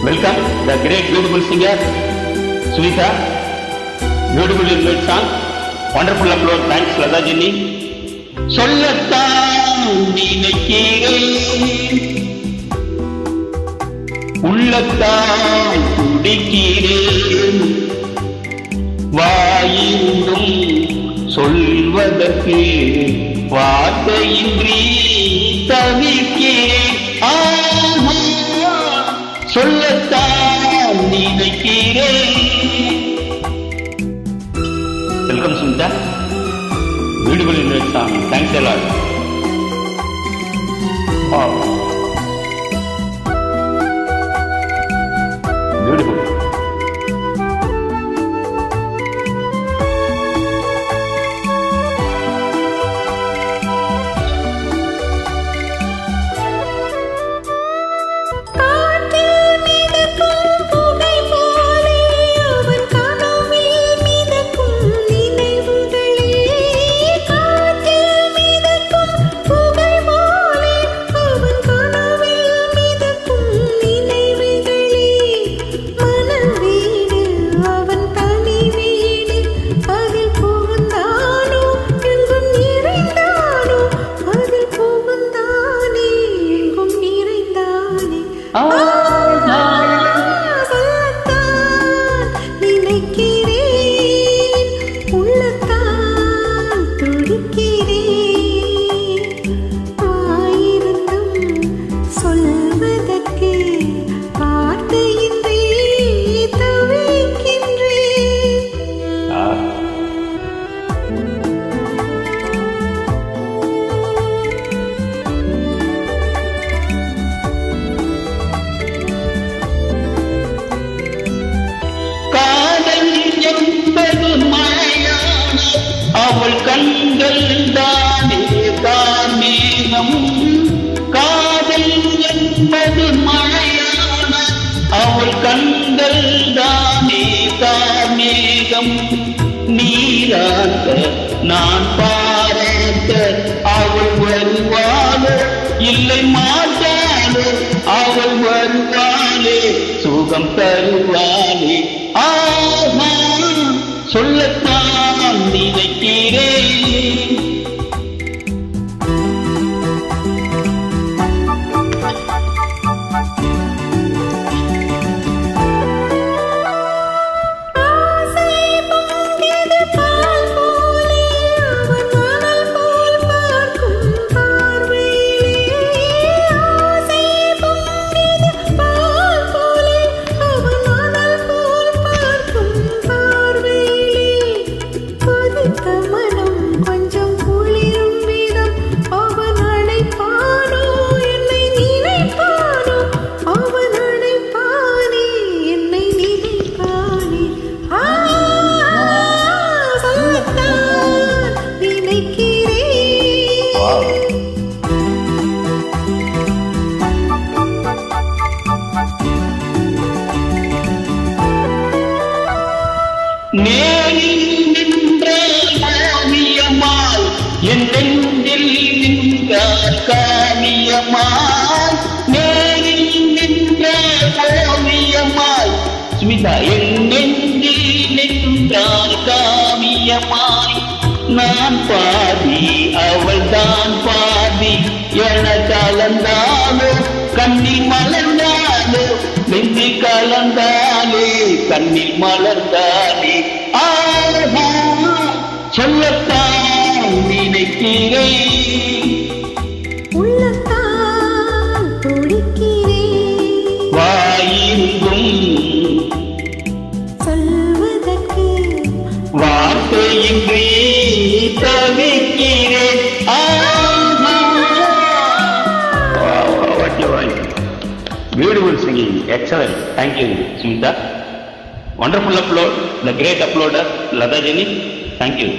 Welcome the great beautiful singer Sumita. Beautiful in song. Wonderful upload. Thanks Lata Jenny. சொல்லத்தான் நினைக்கிறேன், உள்ளத்தான் துடிக்கிறேன், வாயிலும் சொல்வதற்கு வார்த்தையின்றி தவிக்கிறேன். சொல்லத்தான் நினைக்கிறேன். Welcome Sumitha. Beautiful invest song. Thanks a lot. Wow. Beautiful. அவள் கண்கள் தானே கார்மேகம், காதல் என்பது மழையான அவள் கண்கள் தானே கார்மேகம். நீராக நான் பாராட்ட அவள் வருவாளோ இல்லை மாட்டாளோ, அவள் வருவாளே சுகம் தருவாளே. ஆஹா சொல்லத்தான் நினைக்கிறேன். நேரில் நின்ற ஓவியமாய் என் நெஞ்சில் நின்றார் காவியமாய். நேரில் நின்ற ஓவியமாய் சுமிதா என் நெஞ்சில் நின்றார் காவியமாய். நான் பாதி அவள் தான் பாதி என கலந்தாலோ, கண்ணில் மலர்ந்தாலோ, நெஞ்சில் கலந்தாலே கண்ணில் மலர்ந்தாலே. ஆஹா சொல்லத்தான் நினைக்கிறேன், உள்ளத்தால் துடிக்கிறேன், வாயிருந்தும் சொல்வதற்கு வார்த்தையின்றி தவிக்கிறேன். Beautiful singing, excellent. Thank you, Sumita. Wonderful upload, the great uploader, Lata Jenny. Thank you.